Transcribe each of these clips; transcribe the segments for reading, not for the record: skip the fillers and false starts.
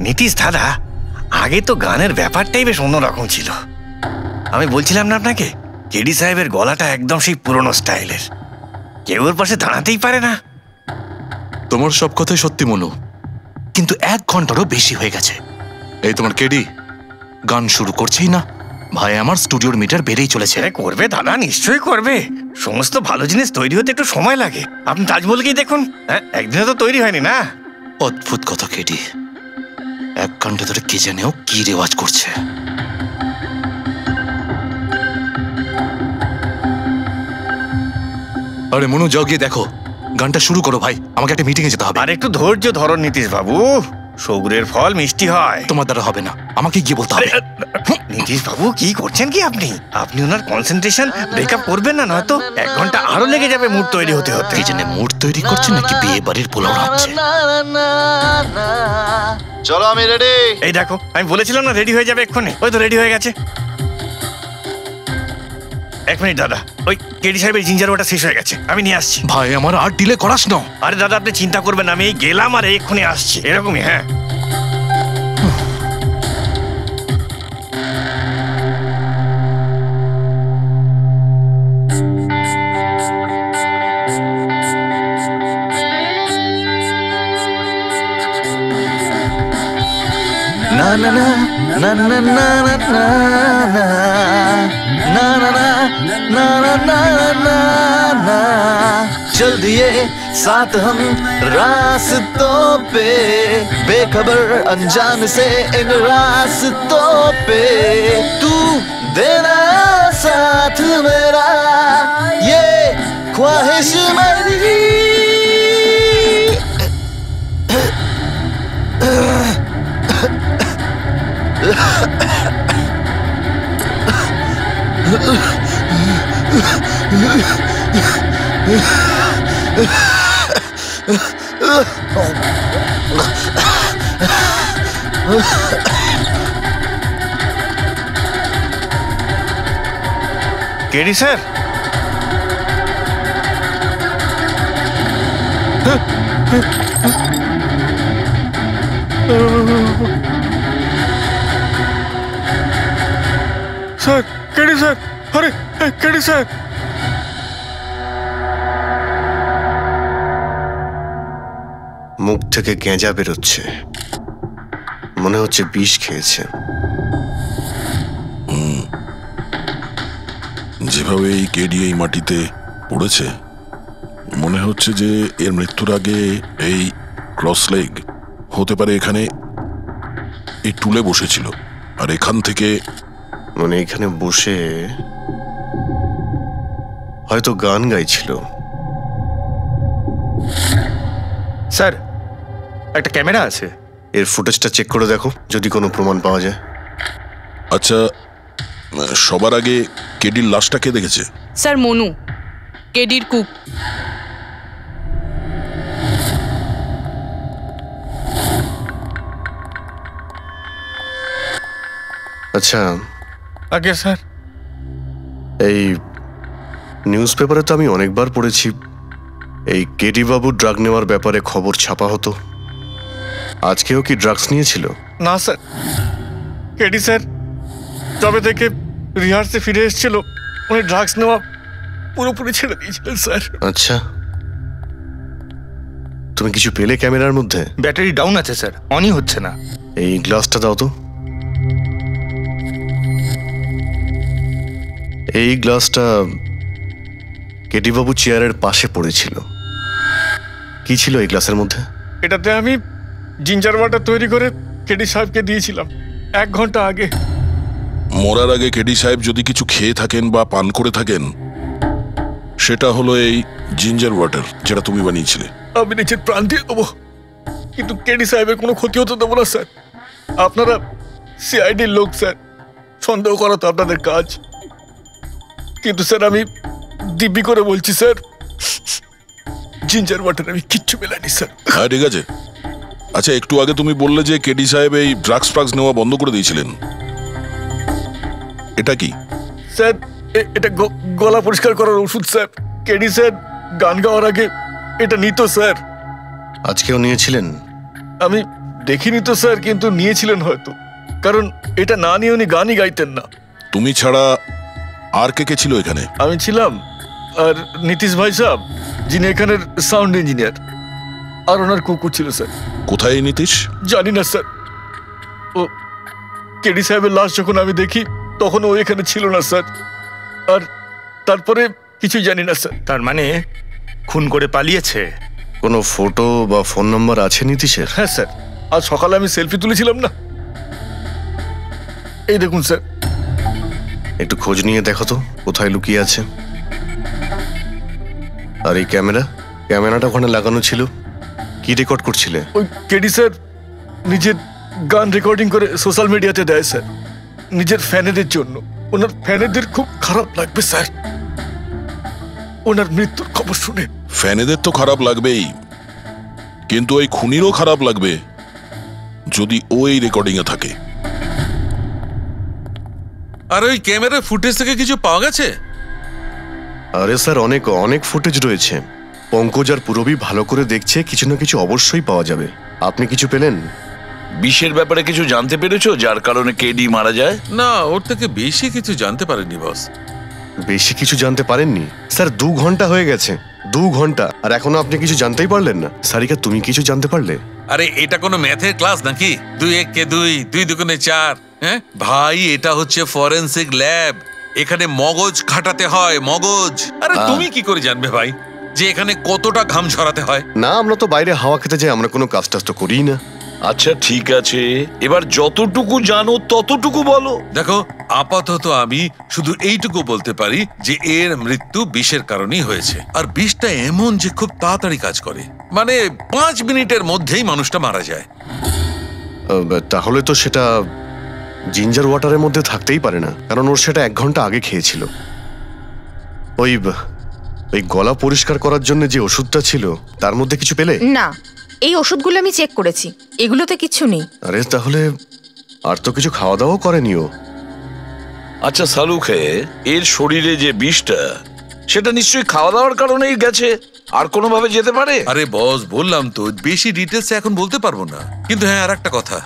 নীতিশ দাদা, আগে তো গানের ব্যাপারটাই বেশ অন্যরকম ছিল। আমি বলছিলাম না আপনাকে, কেডি সাহেবের গলাটা একদম সেই পুরনো স্টাইলের, কেউ ওর পাশে দাঁড়াতেই পারে না। তোমার সব কথাই সত্যি মনু, কিন্তু 1 ঘন্টারও বেশি হয়ে গেছে। এই তোমার কেডি গান শুরু করছেই না। ভাই আমার স্টুডিওর মিটার বেড়েই চলেছে। করবে দাদা, নিশ্চয়ই করবে। সমস্ত ভালো জিনিস তৈরি হতে একটু সময় লাগে। আপনি তাজমহলকেই দেখুন, একদিনে তো তৈরি হয়নি না। অদ্ভুত কথা কেডি, 1 ঘন্টা ধরে কে জানেও কি রেওয়াজ করছে। আরে মনু, যাও গিয়ে দেখো, গানটা শুরু করো ভাই, আমাকে একটা মিটিং এ যেতে হবে। আর একটু ধৈর্য ধরুন নীতিশ বাবু, সৌগুরের ফল মিষ্টি হয়। তোমার দ্বারা হবে না, আমাকে গিয়ে বলতে হবে। নীতিশ বাবু কি করছেন কি আপনি? আপনি ওনার কনসেন্ট্রেশন ব্রেকআপ করবেন না, নয়তো 1 ঘন্টা আরো লেগে যাবে মুড তৈরি হতে হতে। কি জানে মুড তৈরি করছে নাকি বিয়ে বাড়ির পোলাও রাখছে। চলো আমি রেডি। এই দেখো, আমি বলেছিলাম না রেডি হয়ে যাবে এক্ষুনি। ওই তো রেডি হয়ে গেছে। 1 মিনিট দাদা, ওই কেডি সাহেবের জিঞ্জার ওয়াটার শেষ হয়ে গেছে, আমি নিয়ে আসছি। ভাই আমার আর ডিলে করাস না। আরে দাদা আপনি চিন্তা করবেন না, আমি এই গেলাম আর এক্ষুনি আসছি, এরকমই। হ্যাঁ না না না না না না না না না ना ना ना ना ना ना ना चल दिए साथ हम रास्तों पे, बेखबर अनजान से इन रास्तों पे, तू देना साथ मेरा, ये ख्वाहिश मेरी। KD sir, sir KD sir, আরে কেডি স্যার। মুখ থেকে গেঁজা বেরোচ্ছে, মনে হচ্ছে বিষ খেয়েছে। যেভাবে এই কেডি এই মাটিতে পড়েছে, মনে হচ্ছে যে এর মৃত্যুর আগে এই ক্রস লেগ হতে পারে এখানে এই টুলে বসেছিল, আর এখান থেকে মানে এখানে বসে হয়তো গান গাইছিল। স্যার একটা ক্যামেরা আছে, এর ফুটেজটা চেক করে দেখো, যদি কোনো প্রমাণ পাওয়া যায়। আচ্ছা, সবার আগে কেডির লাশটা কে দেখেছে? স্যার মনু, কেডির কুক। আচ্ছা আগে স্যার, এই নিউজ পেপারে তো আমি অনেকবার পড়েছি এই কেডি বাবু ড্রাগ নেওয়ার ব্যাপারে খবর ছাপা হতো। আজকেও কি ড্রাগস নিয়েছিল? না স্যার, কেডি স্যার তবে থেকে রিহার্সে ফিরে এসেছিল, উনি ড্রাগস নেওয়া পুরোপুরি ছেড়ে দিয়েছিলেন স্যার। আচ্ছা, তুমি কিছু পেলে ক্যামেরার মধ্যে? ব্যাটারি ডাউন আছে স্যার, অনই হচ্ছে না। এই গ্লাসটা দাও তো। এই গ্লাসটা কেডি বাবু চেয়ারের পাশে পড়েছিল। কি ছিল এই গ্লাসের মধ্যে? এটাতে আমি জিঞ্জার ওয়াটার তৈরি করে কেডি সাহেবকে দিয়েছিলাম 1 ঘন্টা আগে। মরার আগে কেডি সাহেব যদি কিছু খেয়ে থাকেন বা পান করে থাকেন, সেটা হলো এই জিঞ্জার ওয়াটার, যেটা তুমি বানিয়েছিলে। আমি নিজের প্রাণ দিয়ে দেবো, কিন্তু কেডি সাহেবের কোনো ক্ষতি হতে দেবো না স্যার। আপনারা সিআইডির লোক স্যার, সন্দেহ করা তো আপনাদের কাজ, কিন্তু স্যার আমি দিব্যি করে বলছি স্যার, জিঞ্জার ওয়াটার আমি কিচ্ছু মেলাইনি স্যার। হ্যাঁ ঠিক আছে। আচ্ছা, একটু আগে তুমি বললে যে কেডি সাহেব এই ড্রাগস ফ্রাগস নেওয়া বন্ধ করে দিয়েছিলেন, এটা কি? স্যার এটা গলা পরিষ্কার করার ওষুধ স্যার। কেডি স্যার গান গাওয়ার আগে এটা নিত স্যার। আজকেও নিয়েছিলেন? আমি দেখিনি তো স্যার, কিন্তু নিয়েছিলেন হয়তো, কারণ এটা না নিয়ে উনি গানই গাইতেন না। তুমি ছাড়া আর কে কে ছিল এখানে? আমি ছিলাম, আর নীতিশ ভাই সাহেব যিনি এখানের সাউন্ড ইঞ্জিনিয়ার, আর ওনার কুকুর ছিল স্যার। কোথায় এই নীতিশ? জানি না স্যার, ও কেডি সাহেবের লাশ যখন আমি দেখি তখন ও এখানে ছিল না স্যার, আর তারপরে কিছুই জানি না স্যার। তার মানে খুন করে পালিয়েছে? কোনো ফটো বা ফোন নাম্বার আছে নীতিশের? হ্যাঁ স্যার, আজ সকালে আমি সেলফি তুলেছিলাম না, এই দেখুন স্যার। একটু খোঁজ নিয়ে দেখো তো কোথায় লুকিয়ে আছে। আর এই ক্যামেরাটা ওখানে লাগানো ছিল, কি রেকর্ড করছিলে? ওই কেডি স্যার নিজের গান রেকর্ডিং করে সোশ্যাল মিডিয়াতে দেয় স্যার, নিজের ফ্যানেদের জন্য। ওনার ফ্যানেদের খুব খারাপ লাগবে স্যার ওনার মৃত্যুর খবর শুনে। ফ্যানেদের তো খারাপ লাগবেই, কিন্তু ওই খুনিরও খারাপ লাগবে যদি ও এই রেকর্ডিং এ থাকে। আর ওই ক্যামেরার ফুটেজ থেকে কিছু পাওয়া গেছে? আরে স্যার, অনেক অনেক ফুটেজ রয়েছে। পঙ্কজ আর পুরবী ভালো করে দেখছে, কিছু না কিছু অবশ্যই পাওয়া যাবে। আপনি কিছু পেলেন? বিষের ব্যাপারে কিছু জানতে পেরেছো যার কারণে কেডি মারা যায়? না, ওর থেকে বেশি কিছু জানতে পারেনি বস। বেশি কিছু জানতে পারেননি স্যার? 2 ঘন্টা হয়ে গেছে, 2 ঘন্টা, আর এখনো আপনি কিছু জানতেই পারলেন না। সারিকা, তুমি কিছু জানতে পারলে? আরে এটা কোনো ম্যাথের ক্লাস নাকি? 2 × 1 = 2, 2 × 2 = 4। হ্যাঁ ভাই, এটা হচ্ছে ফরেনসিক ল্যাব, এখানে মগজ খাটাতে হয়, মগজ। আরে তুমি কি করে জানবে ভাই যে এখানে কতটা ঘাম ঝরাতে হয়? না, আমরা তো বাইরে হাওয়া খেতে যাই, আমরা কোনো কাজ টাজ তো করিই না। আচ্ছা ঠিক আছে, এবার যতটুকু জানো ততটুকু বলো। দেখো, আপাতত আমি শুধু এইটুকু বলতে পারি যে এর মৃত্যু বিষের কারণেই হয়েছে। আর বিষটা এমন যে খুব তাড়াতাড়ি কাজ করে, মানে 5 মিনিটের মধ্যেই মানুষটা মারা যায়। তাহলে তো সেটা জিঞ্জার ওয়াটারের মধ্যে থাকতেই পারে না, কারণ ওর সেটা 1 ঘন্টা আগে খেয়েছিল। ওই গলা পরিষ্কার করার জন্য যে ওষুধটা ছিল তার মধ্যে কিছু পেলে? না, এই ওষুধগুলো আমি চেক করেছি, এগুলোতে কিছু নেই। আরে তাহলে আর তো কিছু খাওয়া দাওয়া করেনি ও। আচ্ছা সালুখে, এর শরীরে যে বিষটা, সেটা নিশ্চয়ই খাওয়া দাওয়ার কারণেই গেছে, আর কোনোভাবে যেতে পারে? আরে বস, বললাম তো বেশি ডিটেলস এখন বলতে পারবো না। কিন্তু হ্যাঁ, আর একটা কথা,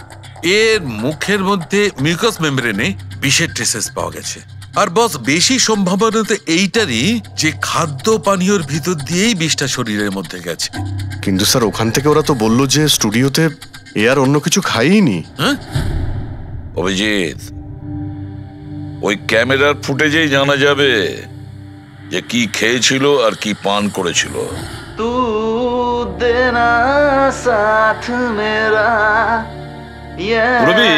এর মুখের মধ্যে মিউকাস মেমব্রেনে বিষের ট্রেসেস পাওয়া গেছে। আর বস, বেশি সম্ভাবনা তো এইটারই যে খাদ্য পানীয়র ভিতর দিয়েই বিষটা শরীরের মধ্যে গেছে। কিন্তু স্যার, ওখান থেকে ওরা তো বললো যে স্টুডিওতে এ আর অন্য কিছু খাইনি। হ্যাঁ অভিজিৎ, ওই ক্যামেরার ফুটেজেই জানা যাবে যে কি খেয়েছিল আর কি পান করেছিল। तू देना साथ मेरा পুরবী,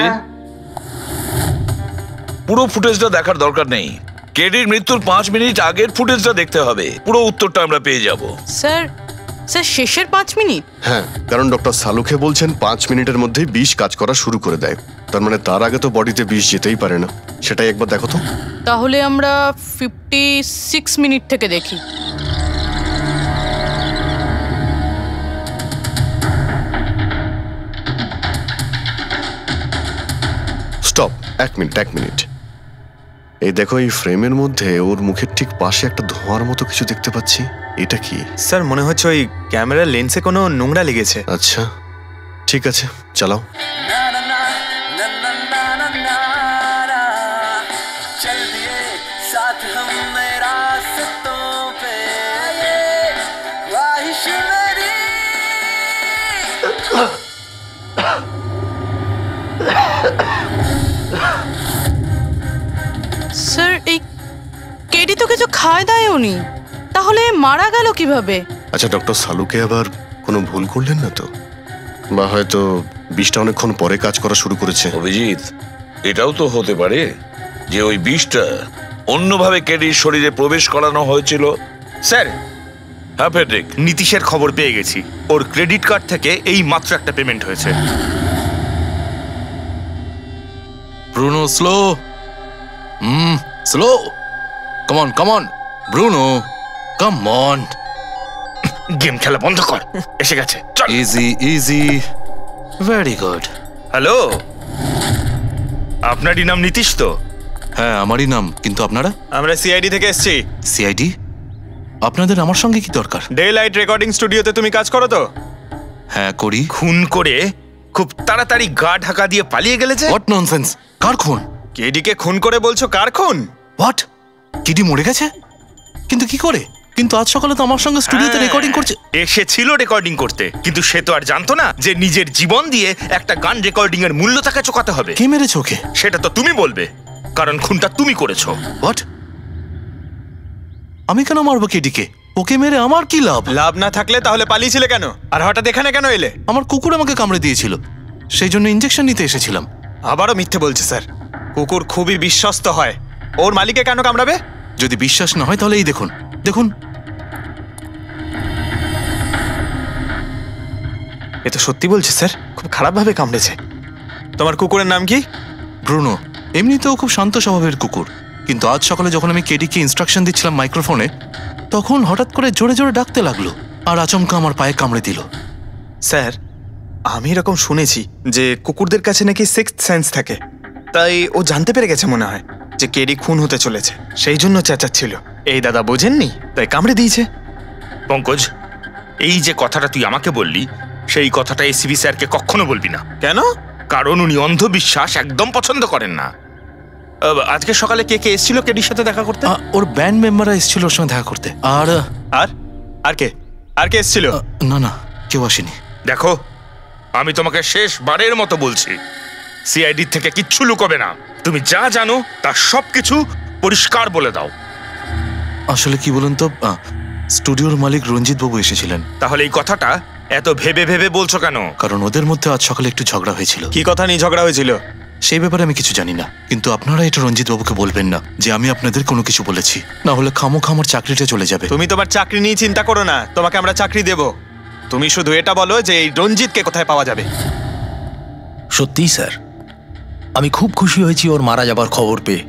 পুরো ফুটেজটা দেখার দরকার নেই, কেডির মৃত্যুর 5 মিনিট আগের ফুটেজটা দেখতে হবে, পুরো উত্তরটা আমরা পেয়ে যাব। স্যার, শেষের 5 মিনিট? হ্যাঁ, কারণ ডক্টর সালুখে বলছেন 5 মিনিটের মধ্যেই বিষ কাজ করা শুরু করে দেয়। তার মানে তার আগে তো বডিতে বিষ যেতেই পারে না। সেটাই একবার দেখো তো। তাহলে আমরা 56 মিনিট থেকে দেখি। Stop, 1 minute. এই দেখো, এই ফ্রেমের মধ্যে ওর মুখের ঠিক পাশে একটা ধোঁয়ার মতো কিছু দেখতে পাচ্ছি। এটা কি? স্যার, মনে হচ্ছে ওই ক্যামেরার লেন্সে কোনো নোংরা লেগেছে। আচ্ছা ঠিক আছে, চালাও। স্যার, এই কেডি তো কিছু খায় দায়ও নি, তাহলে মারা গেল কিভাবে? আচ্ছা, ডক্টর সালুকে আবার কোনো ভুল করলেন না তো? বা হয়তো বিষটা অনেকক্ষণ পরে কাজ করা শুরু করেছে। অভিজিৎ, এটাও তো হতে পারে যে ওই বিষটা অন্যভাবে কেডির শরীরে প্রবেশ করানো হয়েছিল। স্যার, হ্যাঁ ফেডরিক, নীতিশের খবর পেয়ে গেছি। ওর ক্রেডিট কার্ড থেকে এই মাত্র একটা পেমেন্ট হয়েছে। Bruno, slow. Slow. Come on Bruno, come on. Game খেলা বন্ধ কর, এসে গেছে। চল। Easy, very good. হ্যালো, আপনারই নাম নীতিশ তো? হ্যাঁ, আমারই নাম। কিন্তু আপনারা? আমরা সিআইডি থেকে এসেছি। সিআইডি? আপনাদের আমার সঙ্গে কি দরকার? ডে লাইট রেকর্ডিং স্টুডিওতে তুমি কাজ করো তো? হ্যাঁ, করি। খুন করে খুব তাড়াতাড়ি গা ঢাকা দিয়ে পালিয়ে গেলে যে? What nonsense! কার খুন? কেডিকে খুন করে বলছো কার খুন? হোয়াট? কেডি মরে গেছে? কিন্তু কি করে? কিন্তু আজ সকালে তো আমার সঙ্গে স্টুডিওতে রেকর্ডিং করছে। এসেছিল রেকর্ডিং করতে, কিন্তু সে তো আর জানতো না যে নিজের জীবন দিয়ে একটা গান রেকর্ডিং এর মূল্য তাকে চোকাতে হবে। কে মেরেছে ওকে? সেটা তো তুমি বলবে, কারণ খুনটা তুমি করেছো। হোয়াট? আমি কেন মারবো কেডিকে? ওকে মেরে আমার কি লাভ? লাভ না থাকলে তাহলে পালিয়েছিলে কেন? আর হঠাৎ এখানে কেন এলে? আমার কুকুর আমাকে কামড়ে দিয়েছিল, সেই জন্য ইনজেকশন নিতে এসেছিলাম। আবারও মিথ্যে বলছে স্যার। কুকুর খুবই বিশ্বস্ত হয়, ওর মালিককে কেন কামড়াবে? যদি বিশ্বাস না হয় তাহলে এই দেখুন, দেখুন। এ তো সত্যি বলছে স্যার, খুব খারাপভাবে কামড়েছে। তোমার কুকুরের নাম কি? ব্রুনো। এমনিতেও খুব শান্ত স্বভাবের কুকুর, কিন্তু আজ সকালে যখন আমি কেডিকে ইনস্ট্রাকশন দিচ্ছিলাম মাইক্রোফোনে, তখন হঠাৎ করে জোরে জোরে ডাকতে লাগলো আর আচমকা আমার পায়ে কামড়ে দিল। স্যার, আমি এরকম শুনেছি যে কুকুরদের কাছে নাকি সিক্সথ সেন্স থাকে, তাই ও জানতে পেরে গেছে মনে হয় যে কেডি খুন হতে চলেছে, সেই জন্য চেঁচাচ্ছিল। এই দাদা বোঝেননি, তাই কামড়ে দিয়েছে। পঙ্কজ, এই যে কথাটা তুই আমাকে বললি, সেই কথাটা এসিবি স্যারকে কখনো বলবি না। কেন? কারণ উনি অন্ধবিশ্বাস একদম পছন্দ করেন না। আজকে সকালে কে কে এসেছিল কেডির সাথে দেখা করতে? ওর ব্যান্ড মেম্বাররা এসেছিল ওর সঙ্গে দেখা করতে। আর আর আর কে আর কে এসেছিল? না না, কেউ আসেনি। দেখো, আমি তোমাকে শেষবারের মতো বলছি, সিআইডি থেকে কিচ্ছু লুকোবে না। তুমি যা জানো তার সবকিছু পরিষ্কার বলে দাও। আসলে কি বলুন তো, স্টুডিওর মালিক রঞ্জিত বাবু এসেছিলেন। তাহলে এই কথাটা এত ভেবে ভেবে বলছো কেন? কারণ ওদের মধ্যে আজ সকালে একটু ঝগড়া হয়েছিল। কি কথা নিয়ে ঝগড়া হয়েছিল? সেই ব্যাপারে আমি কিছু জানি না, কিন্তু আপনারা এটা রঞ্জিত বাবুকে বলবেন না যে আমি আপনাদের কোনো কিছু বলেছি, না হলে খামোখা আমার চাকরিটা চলে যাবে। তুমি তোমার চাকরি নিয়ে চিন্তা করো না, তোমাকে আমরা চাকরি দেব। তুমি শুধু এটা বলো যে এই রঞ্জিতকে কোথায় পাওয়া যাবে। সত্যিই স্যার, আমি খুব খুশি হয়েছি ওর মারা যাবার খবর পেয়ে।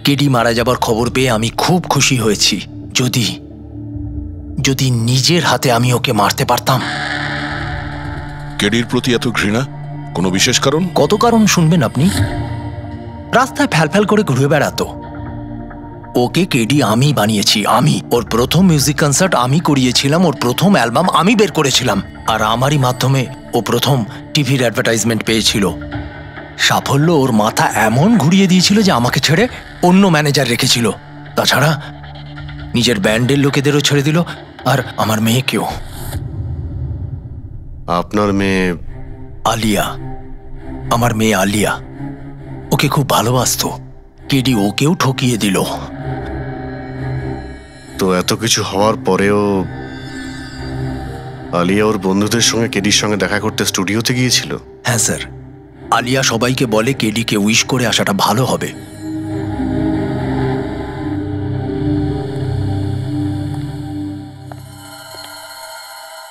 কেডি মারা যাবার খবর পেয়ে আমি খুব খুশি হয়েছি। যদি যদি নিজের হাতে আমি ওকে মারতে পারতাম। কেডির প্রতি এত ঘৃণা, কোনো বিশেষ কারণ? কত কারণ শুনবেন আপনি? রাস্তায় ফ্যালফ্যাল করে ঘুরে বেড়াতো। ওকে কেডি আমি বানিয়েছি, আমি। ওর প্রথম মিউজিক কনসার্ট আমি করিয়েছিলাম, ওর প্রথম অ্যালবাম আমি বের করেছিলাম, আর আমারই মাধ্যমে ও প্রথম টিভির অ্যাডভার্টাইজমেন্ট পেয়েছিল। সাফল্য ওর মাথা এমন ঘুরিয়ে দিয়েছিল যে আমাকে ছেড়ে অন্য ম্যানেজার রেখেছিল। তাছাড়া নিজের ব্যান্ডের লোকেদেরও ছেড়ে দিল, আর আমার মেয়েকেও। আপনার মেয়ে? আলিয়া, আমার মেয়ে আলিয়া। ওকে খুব ভালোবাসতো, কেডি ওকেও ঠকিয়ে দিল। তো এত কিছু হওয়ার পরেও আলিয়া ওর বন্ধুদের সঙ্গে কেডির সঙ্গে দেখা করতে স্টুডিওতে গিয়েছিল? হ্যাঁ স্যার, আলিয়া সবাইকে বলে কেডিকে উইশ করে আসাটা ভালো হবে।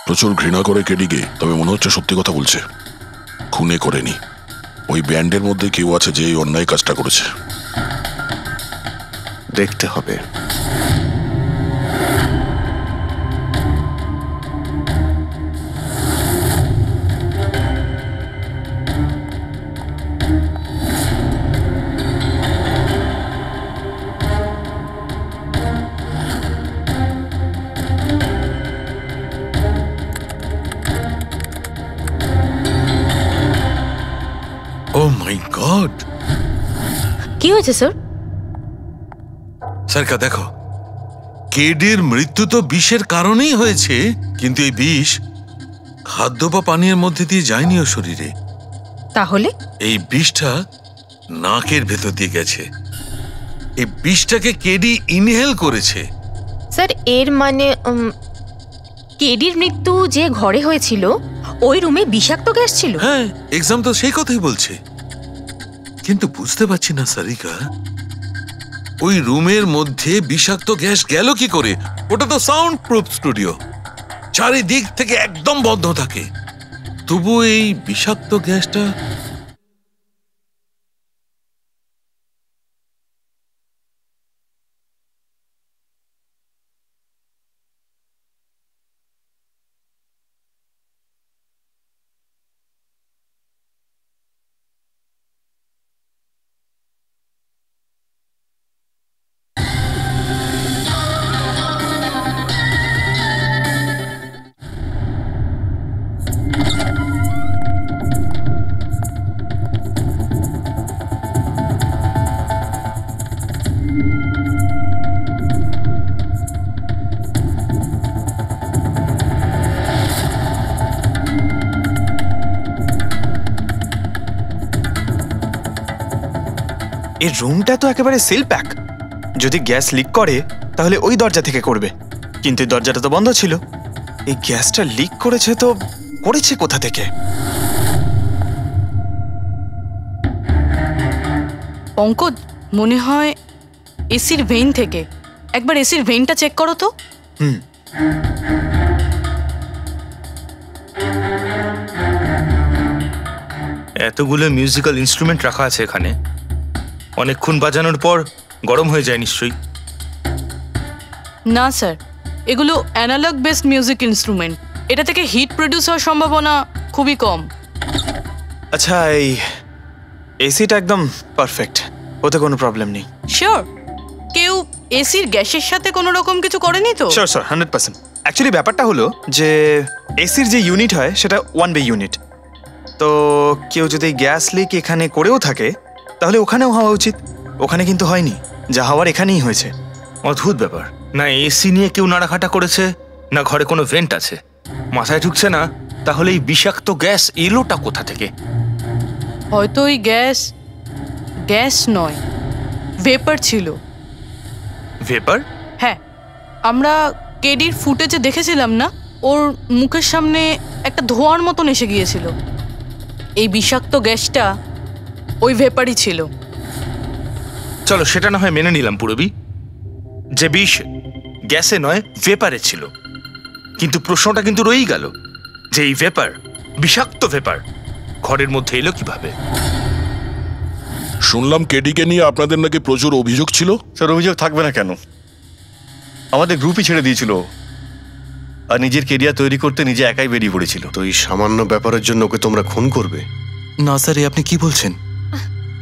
প্রচুর ঘৃণা করে কেডিকে, তবে মনে হচ্ছে সত্যি কথা বলছে। খুনে করেনি, ওই ব্যান্ডের মধ্যে কেউ আছে যে এই অন্যায় কাজটা করেছে। দেখতে হবে। ও মাই গড! কি হয়েছে স্যার? সরকার দেখো, কেডির মৃত্যু তো বিষের কারণেই হয়েছে, কিন্তু এই বিষ খাদ্য বা পানীয়ের মধ্যে দিয়ে যায়নি ও শরীরে। তাহলে এই বিষটা নাকের ভেতর দিয়ে গেছে। এই বিষটাকে কেডি ইনহেল করেছে। স্যার, এর মানে কেডির মৃত্যু যে ঘরে হয়েছিল ওই রুমে বিষাক্ত গ্যাস ছিল? হ্যাঁ, এক্সাম তো সেই কথাই বলছে, কিন্তু বুঝতে পারছি না সারিকা, ওই রুমের মধ্যে বিষাক্ত গ্যাস গেল কি করে? ওটা তো সাউন্ড প্রুফ স্টুডিও, চারিদিক থেকে একদম বন্ধ থাকে, তবু এই বিষাক্ত গ্যাসটা এই রুমটা তো একেবারে সিল প্যাক। যদি গ্যাস লিক করে তাহলে ওই দরজা থেকে করবে, কিন্তু এই দরজাটা তো বন্ধ ছিল। এই গ্যাসটা লিক করেছে তো করেছে কোথা থেকে? পঙ্কজ, মনে হয় এসির ভেইন থেকে। একবার এসির ভেইনটা চেক করো তো। এতগুলো মিউজিক্যাল ইনস্ট্রুমেন্ট রাখা আছে এখানে, অনেকক্ষণ বাজানোর পর গরম হয়ে যায় নিশ্চয়ই। না স্যার, এগুলো অ্যানালগ বেসড মিউজিক ইনস্ট্রুমেন্ট। এটা থেকে হিট প্রডিউস হওয়ার সম্ভাবনা খুবই কম। আচ্ছা, এই এসিটা একদম পারফেক্ট, ওতে কোনো প্রবলেম নেই? শিওর? কেউ এসির গ্যাসের সাথে কোনো রকম কিছু করেনি তো? Sure sir, 100%। অ্যাকচুয়ালি ব্যাপারটা হলো যে এসির যে ইউনিট হয় সেটা 1 বে ইউনিট। তো কেউ যদি গ্যাস লিক এখানে করেও থাকে তাহলে ওখানেও হওয়া উচিত। ওখানে কিন্তু হয়নি, যা হওয়ার এখানেই হয়েছে। অদ্ভুত ব্যাপার, না এসি নিয়ে কেউ নাড়াঘাটা করেছে, না ঘরে কোনো ভেন্ট আছে। মাথায় ঢুকছে না তাহলে এই বিষাক্ত গ্যাস এলোটা কোথা থেকে? হয়তো ওই গ্যাস নয়, ভেপার ছিল। ভেপার? হ্যাঁ, আমরা কেডির ফুটেজে দেখেছিলাম না, ওর মুখের সামনে একটা ধোঁয়ার মতন এসে গিয়েছিল। এই বিষাক্ত গ্যাসটা ওই ভেপারই ছিল। চলো সেটা না হয় মেনে নিলাম পুরবি, যে বিষ গ্যাসে নয় ভেপারে ছিল। কিন্তু প্রশ্নটা কিন্তু রয়েই গেল যে এই ভেপার, বিষাক্ত ভেপার ঘরের মধ্যে এলো কিভাবে? শুনলাম কেডিকে নিয়ে আপনাদের নাকি প্রচুর অভিযোগ ছিল। স্যার, অভিযোগ থাকবে না কেন? আমাদের গ্রুপই ছেড়ে দিয়েছিল, আর নিজের কেরিয়ার তৈরি করতে নিজে একাই বেরিয়ে পড়েছিল। তো এই সামান্য ব্যাপারের জন্য ওকে তোমরা খুন করবে? না স্যার, এ আপনি কি বলছেন?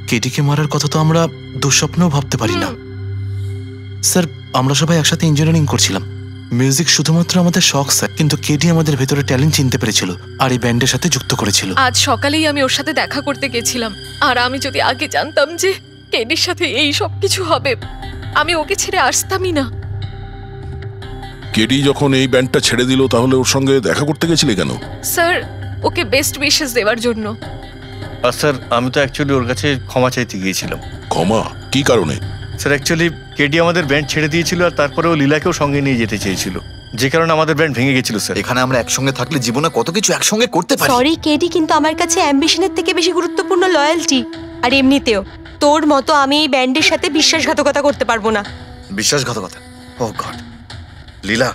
কেটিকে মারার কথা তো আমরা দুঃস্বপ্নেও ভাবতে পারি না। স্যার, আমরা সবাই একসাথে ইঞ্জিনিয়ারিং করছিলাম। মিউজিক শুধুমাত্র আমাদের শখ স্যার, কিন্তু কেটি আমাদের ভেতরে ট্যালেন্ট চিনতে পেরেছিল আর এই ব্যান্ডের সাথে যুক্ত করেছিল। আজ সকালেই আমি ওর সাথে দেখা করতে গেছিলাম, আর আমি যদি আগে জানতাম যে কেডির সাথে এই সব কিছু হবে, আমি ওকে ছেড়ে আসতামই না। কেডি যখন এই ব্যান্ডটা ছেড়ে দিল তাহলে ওর সঙ্গে দেখা করতে গেছিলে কেন? স্যার, ওকে বেস্ট উইশেস দেওয়ার জন্য। আর স্যার, আমি তো অ্যাকচুয়ালি ওর কাছে ক্ষমা চাইতে গিয়েছিলাম। ক্ষমা? কি কারণে? স্যার, অ্যাকচুয়ালি কেডি আমাদের ব্যান্ড ছেড়ে দিয়েছিল, আর তারপরেও লীলাকেও সঙ্গে নিয়ে যেতে চেয়েছিল, যে কারণে আমাদের ব্যান্ড ভেঙে গেছিল স্যার। এখানে আমরা একসঙ্গে থাকলে জীবনে কত কিছু একসঙ্গে করতে পারি। সরি কেডি, কিন্তু আমার কাছে অ্যাম্বিশনের থেকে বেশি গুরুত্বপূর্ণ লয়্যালটি। আর এমনিতেও তোর মতো আমি এই ব্যান্ডের সাথে বিশ্বাসঘাতকতা করতে পারবো না। বিশ্বাসঘাতকতা? ও গড লীলা,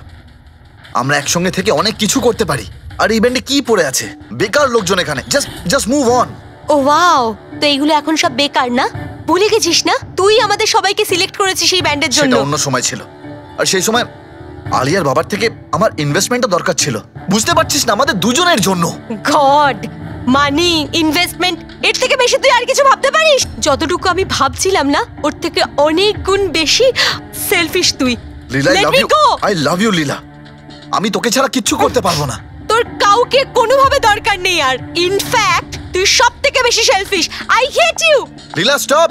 আমরা একসঙ্গে থেকে অনেক কিছু করতে পারি। আর এই ব্যান্ডে কি পড়ে আছে? বেকার লোকজন এখানে। Just move on. Oh wow, তো এইগুলো এখন সব বেকার না? ভুলে গেছিস না তুই আমাদের সবাইকে সিলেক্ট করেছিস এই ব্যান্ডের জন্য? সেটা অন্য সময় ছিল, আর সেই সময় আলিয়ার বাবার থেকে আমার ইনভেস্টমেন্টও দরকার ছিল। বুঝতে পারছিস না, আমাদের দুজনের জন্য। গড, মানি, ইনভেস্টমেন্ট, এর থেকে বেশি তুই আর কিছু ভাবতে পারিস? যতটুকু আমি ভাবছিলাম না, ওর থেকে অনেক গুণ বেশি সেলফিশ তুই। লীলা, আই লাভ ইউ লীলা। আমি তোকে ছাড়া কিচ্ছু করতে পারবো না। তোর কাউকে কোনোভাবে দরকার নেই, আর ইনফ্যাক্ট তুই সবথেকে বেশি selfish. I hate you. Leela stop.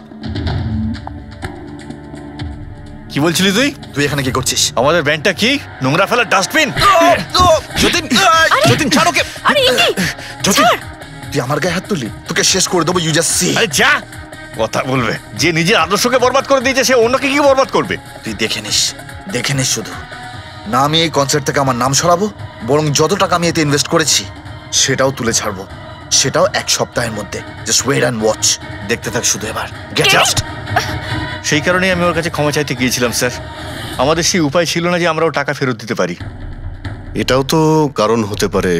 কি বলছিলি তুই? তুই এখানে কি করছিস? আমাদের ব্যান্ডটা কি নোংরা ফেলার ডাস্টবিন? যতীন, যতীন ছাড় ওকে। আরে ইনি, যতীন, তুই আমার গায়ে হাত তুললি, তোকে শেষ করে দেবো। You just see. আরে যা, কথা বলবে। যে নিজের আদর্শকে বরবাদ করে দিয়েছে সে অন্যকে কি বরবাদ করবে? তুই দেখে নিস শুধু। না আমি এই কনসার্ট থেকে আমার নাম সরাবো, বরং যত টাকা আমি এতে ইনভেস্ট করেছি সেটাও তুলে ছাড়বো, সেটাও 1 সপ্তাহের মধ্যে। Just wait and watch. দেখতে থাক শুধু এবার। Get out. সেই কারণেই আমি ওর কাছে ক্ষমা চাইতে গিয়েছিলাম স্যার। আমাদের সেই উপায় ছিল না যে আমরাও টাকা ফেরত দিতে পারি। এটাও তো কারণ হতে পারে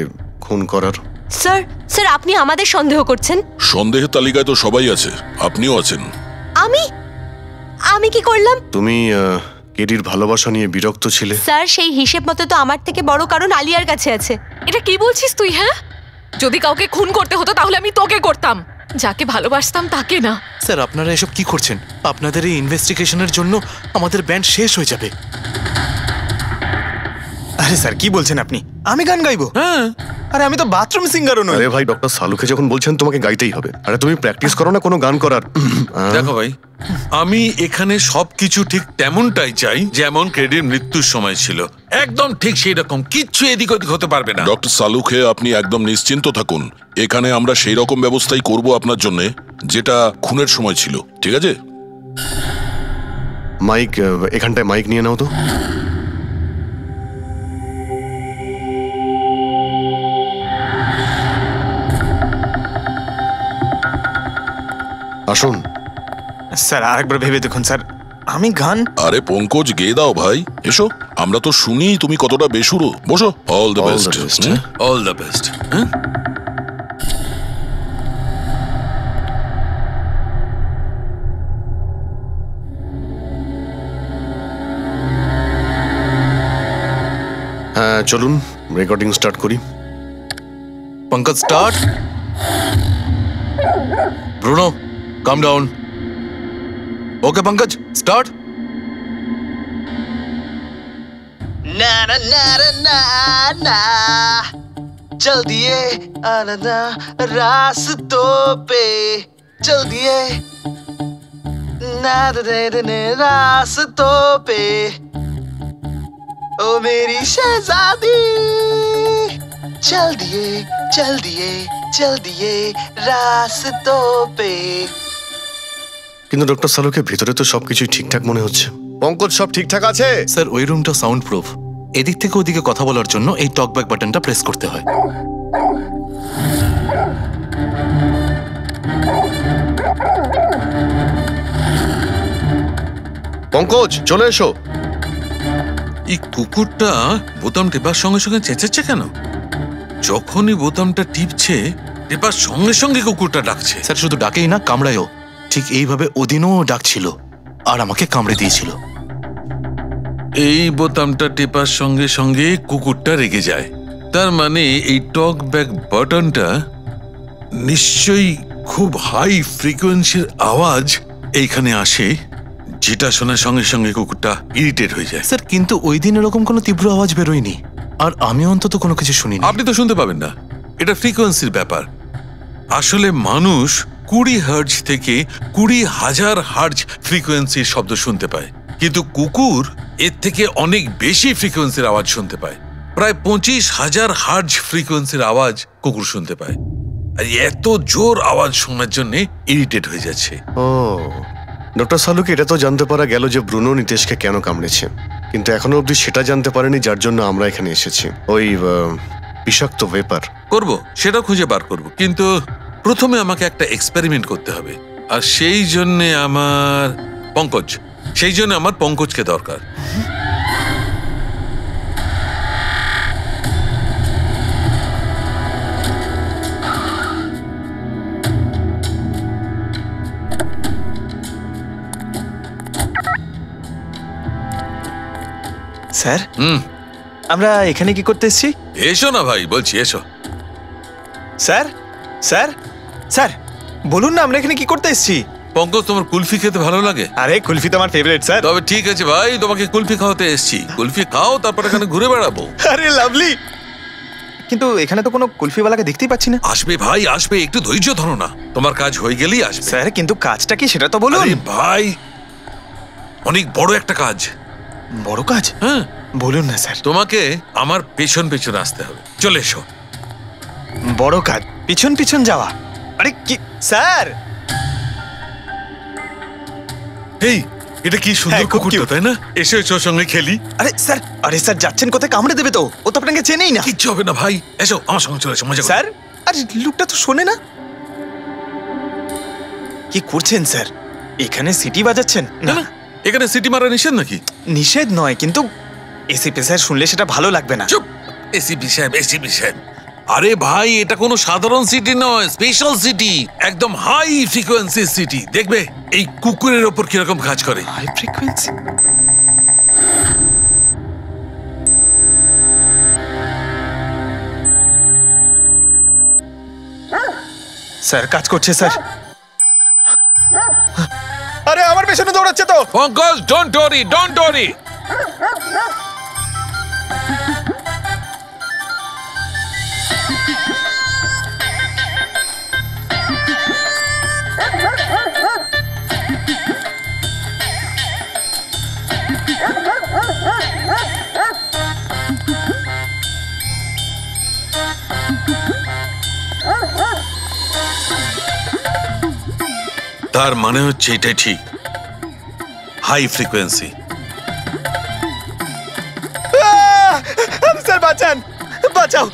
খুন করার। স্যার, আপনি আমাদের সন্দেহ করছেন? সন্দেহের তালিকায় তো সবাই আছে, আপনিও আছেন। আমি কি করলাম? তুমি কেডির ভালোবাসা নিয়ে বিরক্ত ছিলে। স্যার, সেই হিসেব মতো তো আমার থেকে বড় কারণ আলিয়ার কাছে আছে। এটা কি বলছিস তুই? হ্যাঁ, যদি কাউকে খুন করতে হতো তাহলে আমি তোকে করতাম, যাকে ভালোবাসতাম তাকে না। স্যার, আপনারা এসব কি করছেন? আপনাদের এই ইনভেস্টিগেশনের জন্য আমাদের ব্যান্ড শেষ হয়ে যাবে। আরে স্যার, কি বলছেন আপনি? আমি গান গাইবো? হ্যাঁ, আরে আমি তো বাথরুম সিঙ্গারও নই। আরে ভাই, ডক্টর সালুকে যখন বলছেন তোমাকে গাইতেই হবে। আরে তুমি প্র্যাকটিস করো না কোনো গান করার? দেখো ভাই, আমি এখানে সবকিছু ঠিক তেমনটাই চাই যেমন কেডির মৃত্যুর সময় ছিল, একদম ঠিক সেই রকম। কিচ্ছু এদিক ওদিক হতে পারবে না। ডক্টর সালুকে আপনি একদম নিশ্চিন্ত থাকুন। এখানে আমরা সেই রকম ব্যবস্থাই করব আপনার জন্য যেটা খুনের সময় ছিল, ঠিক আছে? মাইক, এখানটায় মাইক নিয়ে নাও তো। আসুন স্যার, আরেকবার ভেবে দেখুন স্যার, আমি গান। আরে পঙ্কজ, গেয়ে দাও ভাই, এসো। আমরা তো শুনি তুমি কতটা বেসুরো। বসো। All the best. All the best. হ্যাঁ, হ্যাঁ চলুন রেকর্ডিং স্টার্ট করি। Pankaj start. Bruno calm down. Okay Pankaj start. ना ना ना ना ना चल दिए आना रास्तों पे चल दिए ना दे रास्तों पे ओ मेरी शहजादी चल दिए चल दिए चल दिए रास्तों पे। কিন্তু ডক্টর সালুকে ভিতরে তো সবকিছুই ঠিকঠাক মনে হচ্ছে। পঙ্কজ, সব ঠিকঠাক আছে? স্যার ওই রুমটা সাউন্ড প্রুফ। এদিক থেকে ওদিকে কথা বলার জন্য এই টকব্যাক বাটনটা প্রেস করতে হয়। পঙ্কজ চলে এসো। এই কুকুরটা বোতাম টেপার সঙ্গে সঙ্গে চেঁচাচ্ছে কেন? যখনই বোতামটা টিপছে টেপার সঙ্গে সঙ্গে কুকুরটা ডাকছে। স্যার শুধু ডাকেই না, কামড়ায়ও। ঠিক এইভাবে ওদিনও ডাকছিল আর আমাকে কামড়ে দিয়েছিল। এই বোতামটা টেপার সঙ্গে সঙ্গে কুকুরটা রেগে যায়। তার মানে এই টক ব্যাক বাটনটা নিশ্চয়ই খুব হাই ফ্রিকোয়েন্সির আওয়াজ এইখানে আসে, যেটা শোনার সঙ্গে সঙ্গে কুকুরটা ইরিটেট হয়ে যায়। স্যার কিন্তু ওই দিন এরকম কোনো তীব্র আওয়াজ বেরোয়নি, আর আমি অন্তত কোনো কিছু শুনিনি। আপনি তো শুনতে পাবেন না, এটা ফ্রিকোয়েন্সির ব্যাপার। আসলে মানুষ 20 হার্জ থেকে 20,000 হার্জ ফ্রিকোয়েন্সির শব্দ শুনতে পায়, কিন্তু কুকুর এর থেকে অনেক বেশি ফ্রিকোয়েন্সির আওয়াজ শুনতে পায়। প্রায় 25,000 হার্জ ফ্রিকোয়েন্সির আওয়াজ কুকুর শুনতে পায়। আর এত জোর আওয়াজ শোনার জন্য ইরিটেট হয়ে যাচ্ছে। ও, ডক্টর সালুকে এটা তো জানতে পারা গেল যে ব্রুনো নিতেশকে কেন কামড়েছে, কিন্তু এখনো অবধি সেটা জানতে পারেনি যার জন্য আমরা এখানে এসেছি। ওই বিষাক্ত ভেপার করব, সেটা খুঁজে বার করব, কিন্তু প্রথমে আমাকে একটা এক্সপেরিমেন্ট করতে হবে। আর সেই জন্য আমার পঙ্কজকে দরকার। স্যার আমরা এখানে কি করতে এসেছি? এসো না ভাই, বলছি এসো। স্যার স্যার স্যার বলুন না আমরা এখানে কি করতে এসেছি? পঙ্কজ, তোমার কুলফি খেতে ভালো লাগে? আরে কুলফি তো আমার ফেভারিট স্যার। তবে ঠিক আছে ভাই, তোমাকে কুলফি খাওয়াতে এসেছি। কুলফি খাও, তারপর এখানে ঘুরে বেড়াবো। আরে লাভলি, কিন্তু এখানে তো কোনো কুলফিওয়ালাকে দেখতেই পাচ্ছি না। আসবে ভাই আসবে, একটু ধৈর্য ধরো না, তোমার কাজ হয়ে গেলেই আসবে। স্যার কিন্তু কাজটা কি সেটা তো বলুন। আরে ভাই, অনেক বড় একটা কাজ। বড় কাজ? হ্যাঁ বলুন না স্যার। তোমাকে আমার পেছন পেছন আসতে হবে, চলে এসো। বড় কাজ, পিছন পিছন যাওয়া? আরে কি স্যার, এই এটা কি সুন্দর কুকুরটা, তাই না? এসো এসো, সঙ্গে খেলি। আরে স্যার যাচ্ছেন কোথায়? কামড়ে দেবে তো, ও তো আপনাকে চেনেই না। কিচ্ছু হবে না ভাই, এসো আমার সঙ্গে চলে এসো, মজা করো। স্যার আরে লোকটা তো শোনে না। কি করছেন স্যার? এখানে সিটি বাজাচ্ছেন? না, এখানে সিটি মারা নিষেধ নাকি? নিষেধ নয়, কিন্তু এসিপি স্যার শুনলে সেটা ভালো লাগবে না। চুপ, এসিপি সাহেব। আরে ভাই, এটা কোনো সাধারণ সিটি নয়, স্পেশাল সিটি, একদম হাই ফ্রিকোয়েন্সি সিটি। দেখবে এই কুকুরের ওপর কিরকম কাজ করে। High frequency? স্যার কাজ করছে স্যার। আরে আমার পেছনে দৌড়াচ্ছে তো। Pankaj, don't worry. তার মানে হচ্ছে এটাই ঠিক। High frequency. স্যার বাঁচান, বাঁচাও।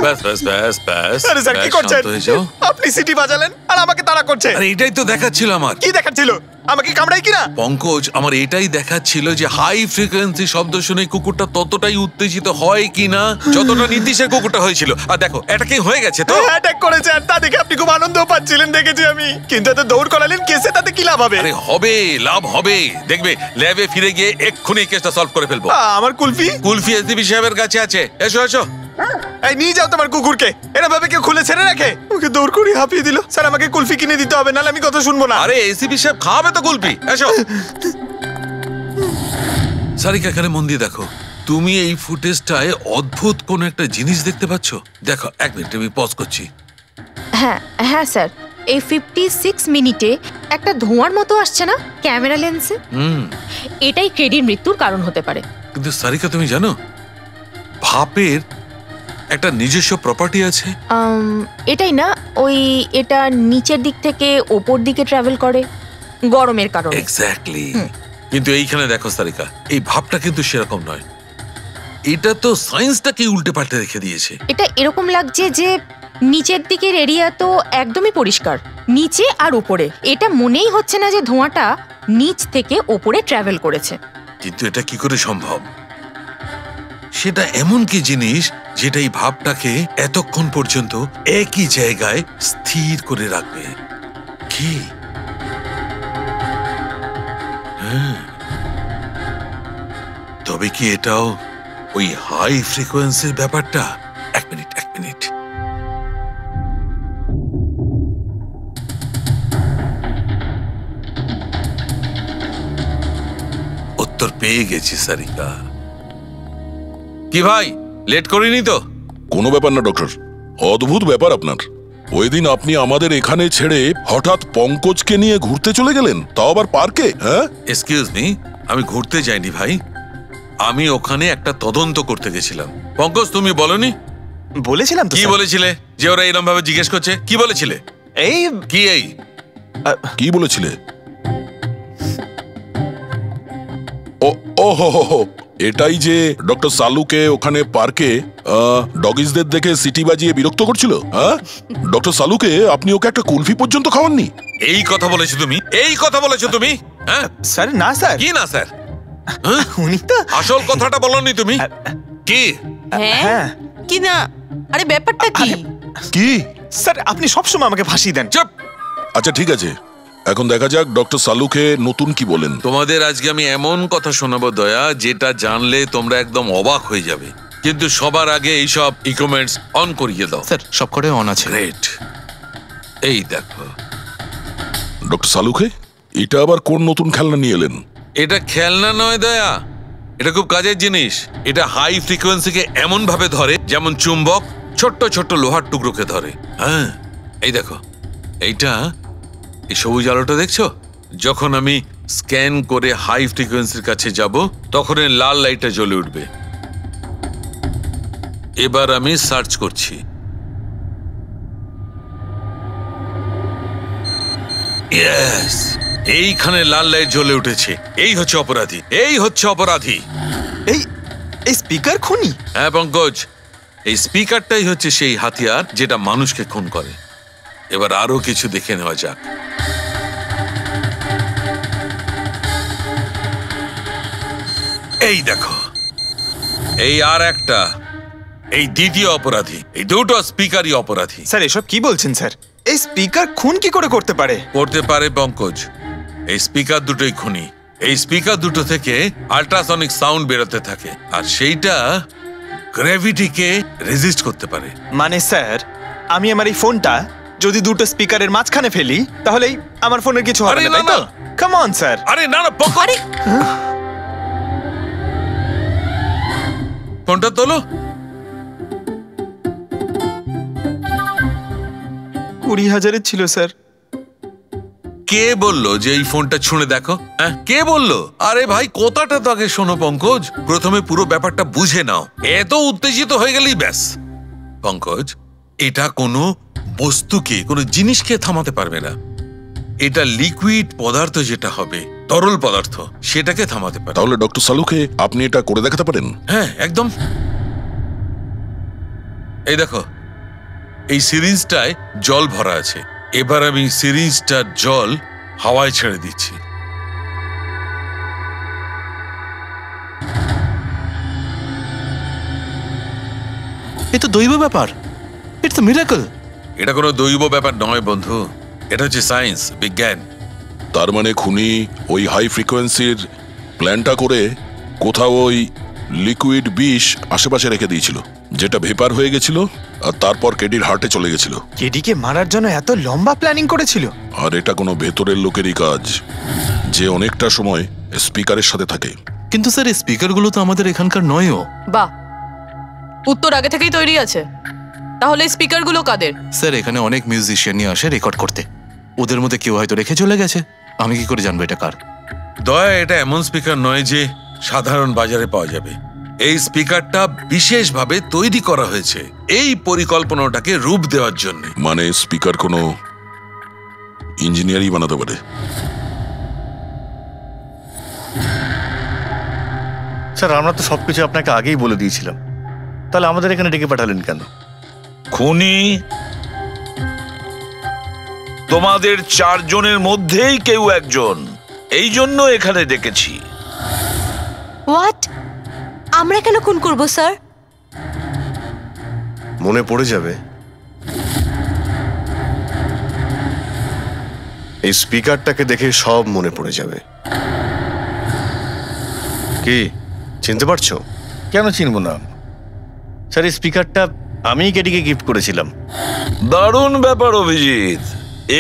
ব্যাস ব্যাস ব্যাস ব্যাস। আরে স্যার কি করছেন? শান্ত হয়ে যাও। আপনি সিটি বাজালেন আর আমাকে তাড়া করছে। আরে এটাই তো দেখাচ্ছিল আমার। কি দেখাচ্ছিল? আমাকে কামড়াই কিনা? পঙ্কজ, আমার এটাই দেখাচ্ছিল যে হাই ফ্রিকোয়েন্সি শব্দ শুনে কুকুরটা ততটাই উত্তেজিত হয় কিনা যতটা নীতিশের কুকুরটা হয়েছিল। আর দেখো অ্যাটাকিং হয়ে গেছে তো। অ্যাটাক করেছে আর তা দেখে আপনি খুব আনন্দ পাচ্ছিলেন দেখেছি আমি। কিন্তু এত দৌড় করালেন কেসে, তাতে কি লাভ হবে? আরে হবে, লাভ হবে। দেখবে ল্যাবে ফিরে গিয়ে এক্ষুনি কেসটা সলভ করে ফেলবো। আমার কুলফি? কুলফি এসডিপি সাহেবের কাছে আছে। এসো এসো। এই নিয়ে যাও তোমার কুকুরকে। এরা ভাবে কেউ খুলে ছেড়ে রাখে? ওকে দৌড় করে হাঁপিয়ে দিল। স্যার আমাকে কুলফি কিনে দিতে হবে, নাহলে আমি কথা শুনবো না। আরে এসিপি সাহেব খাওয়াবে তো কুলফি। এসো। সারিকা এখানে মন দিয়ে দেখো। তুমি এই ফুটেজটায় অদ্ভুত কোন একটা জিনিস দেখতে পাচ্ছ? দেখো, এক মিনিট আমি পজ করছি। হ্যাঁ হ্যাঁ স্যার, এই 56 মিনিটে একটা ধোঁয়ার মতো আসছে না ক্যামেরা লেন্সে? এটাই কেডির মৃত্যুর কারণ হতে পারে। কিন্তু সারিকা তুমি জানো ভাপের একটা নিজস্ব প্রপার্টি আছে? এটাই না, ওই এটা নিচের দিক থেকে ওপর দিকে ট্রাভেল করে গরমের কারণে। এক্স্যাক্টলি। কিন্তু এইখানে দেখো সারিকা, এই ভাবটা কিন্তু সেরকম নয়। এটা তো সায়েন্সটাকে উল্টে পাল্টে রেখে দিয়েছে। এটা এরকম লাগছে যে নিচের দিকের এরিয়া তো একদমই পরিষ্কার, নিচে আর উপরে এটা মনেই হচ্ছে না যে ধোঁয়াটা নিচ থেকে ওপরে ট্রাভেল করেছে। কিন্তু এটা কি করে সম্ভব? সেটা এমন কি জিনিস যেটা এই ভাবটাকে এতক্ষণ পর্যন্ত একই জায়গায় স্থির করে রাখবে? কি? তবে কি এটাও ওই হাই ফ্রিকোয়েন্সির ব্যাপারটা? এক মিনিট এক মিনিট। উত্তর পেয়ে গেছি সারিকা। কি ভাই, লেট করিনি তো? কোনো ব্যাপার না ডক্টর, অদ্ভুত ব্যাপার আপনার। ওই দিন আপনি আমাদের এখানে ছেড়ে হঠাৎ পঙ্কজকে নিয়ে ঘুরতে চলে গেলেন, তাও আবার পার্কে। হ্যাঁ, এক্সকিউজ মি, আমি ঘুরতে যাইনি ভাই, আমি ওখানে একটা তদন্ত করতে গেছিলাম। পঙ্কজ তুমি বলনি? বলেছিলাম তো। কি বলেছিলে যে ওরা এরকম ভাবে জিজ্ঞেস করছে? কি বলেছিলে? এই কি এই কি বলেছিলে? ও হো হো হো, এটাই যে ডক্টর সালুকে ওখানে পার্কে ডগিসদের দেখে সিটি বাজিয়ে বিরক্ত করছিল। হ্যাঁ, ডক্টর সালুকে আপনি ওকে একটা কুলফি পর্যন্ত খাওয়াননি? এই কথা বলেছো তুমি? এই কথা বলেছো তুমি? হ্যাঁ স্যার। না স্যার। কি না স্যার? উনি তো আসল কথাটা বলনি তুমি। কি? হ্যাঁ কি না? আরে ব্যাপারটা কি? কি স্যার, আপনি সবসময় আমাকে ফাঁসি দেন। চুপ। আচ্ছা ঠিক আছে, এখন দেখা যাক ডক্টর সালুকে নতুন কি বলেন। তোমাদের আজকে আমি এমন কথা শোনাবো দয়া, যেটা জানলে তোমরা একদম অবাক হয়ে যাবে। কিন্তু সবার আগে এইসব ইকুইপমেন্টস অন করিয়ে দাও। স্যার সব করে অন আছে। গ্রেট। এই দেখো ডক্টর সালুকে, এটা আবার কোন নতুন খেলনা নিয়ে এলেন? এটা খেলনা নয় দয়া, এটা খুব কাজের জিনিস। এটা হাই ফ্রিকোয়েন্সিকে এমন ভাবে ধরে যেমন চুম্বক ছোট্ট ছোট্ট লোহার টুকরোকে ধরে। হ্যাঁ, এই দেখো, এইটা এই সবুজ আলোটা দেখছো? যখন আমি স্ক্যান করে হাই ফ্রিকোয়েন্সির কাছে যাব তখন এই লাল লাইটটা জ্বলে উঠবে। এবার আমি সার্চ করছি। ইয়েস, এইখানে লাল লাইট জ্বলে উঠেছে। এই হচ্ছে অপরাধী, এই হচ্ছে অপরাধী। এই স্পিকার খুনি? হ্যাঁ পঙ্কজ, এই স্পিকারটাই হচ্ছে সেই হাতিয়ার যেটা মানুষকে খুন করে। এবার আরো কিছু দেখে নেওয়া যাক। এই দেখো, এই আর একটা, এই দ্বিতীয় অপরাধী। এই দুটো স্পিকারই অপরাধী। স্যার এসব কি বলছেন স্যার? এই স্পিকার খুন কি করে করতে পারে? করতে পারে পঙ্কজ, এই স্পিকার দুটোই খুনি। এই স্পিকার দুটো থেকে আল্ট্রাসনিক সাউন্ড বেরোতে থাকে, আর সেইটা গ্র্যাভিটিকে রেজিস্ট করতে পারে। মানে স্যার, আমি আমার এই ফোনটা যদি দুটো স্পিকারের মাঝখানে ফেলি তাহলেই আমার ফোনের কিছু হবে না, তাই তো? Come on sir. আরে না না পঙ্কজ, ফোনটা তোলো। 20,000-এর ছিল স্যার। কে বললো যে এই ফোনটা ছুঁড়ে দেখো? হ্যাঁ, কে বললো? আরে ভাই, কথাটা তো আগে শোনো পঙ্কজ, প্রথমে পুরো ব্যাপারটা বুঝে নাও। এত উত্তেজিত হয়ে গেলেই ব্যাস। পঙ্কজ, এটা কোনো বস্তুকে কোনো জিনিসকে থামাতে পারবে না। এটা লিকুইড পদার্থ যেটা হবে, তরল পদার্থ, সেটাকে থামাতে পারে। তাহলে ডক্টর সালুকে আপনি এটা করে দেখাতে পারেন? হ্যাঁ, একদম। এই দেখো, এই সিরিঞ্জটায় জল ভরা আছে। এবার আমি সিরিঞ্জটার জল হাওয়ায় ছেড়ে দিচ্ছি। এ তো দৈব ব্যাপার, ইটস আ মিরাকল। এটা কোনো দৈব ব্যাপার নয় বন্ধু, এটা হচ্ছে সায়েন্স, বিজ্ঞান। তার মানে খুনি ওই হাই ফ্রিকোয়েন্সির প্ল্যানটা করে কোথাও ওই লিকুইড বিষ আশেপাশে রেখে দিয়েছিল, যেটা ভেপার হয়ে গেছিল আর তারপর কেডির হার্টে চলে গেছিল। কেডিকে মারার জন্য এত লম্বা প্ল্যানিং করেছিল? আর এটা কোনো ভেতরের লোকেরই কাজ, যে অনেকটা সময় স্পিকারের সাথে থাকে। কিন্তু স্যার এই স্পিকারগুলো তো আমাদের এখানকার নয়ও। বাহ, উত্তর আগে থেকেই তৈরি আছে। তাহলে স্পিকারগুলো কাদের? স্যার এখানে অনেক মিউজিশিয়ানই আসে রেকর্ড করতে, ওদের মধ্যে কেউ হয়তো রেখে চলে গেছে। আমি কি করে জানবো এটা কার? দয়া, এটা এমন স্পিকার নয় যে সাধারণ বাজারে পাওয়া যাবে। এই স্পিকারটা বিশেষভাবে তৈরি করা হয়েছে এই পরিকল্পনাটাকে রূপ দেওয়ার জন্য। মানে স্পিকার কোনো ইঞ্জিনিয়ারই বানাতে পারে? স্যার আমরা তো সবকিছু আপনাকে আগেই বলে দিয়েছিলাম, তাহলে আমাদের এখানে ডেকে পাঠালেন কেন? খুনি তোমাদের চারজনের মধ্যেই কেউ একজন, এই জন্য এখানে ডেকেছি। হোয়াট? আমরা কেন খুন করব স্যার? মনে পড়ে যাবে, এই স্পিকারটাকে দেখে সব মনে পড়ে যাবে। কি চিনতে পারছো? কেন চিনব না স্যার, এই স্পিকারটা আমিই কেডিকে গিফট করেছিলাম। দারুণ ব্যাপার অভিজিৎ,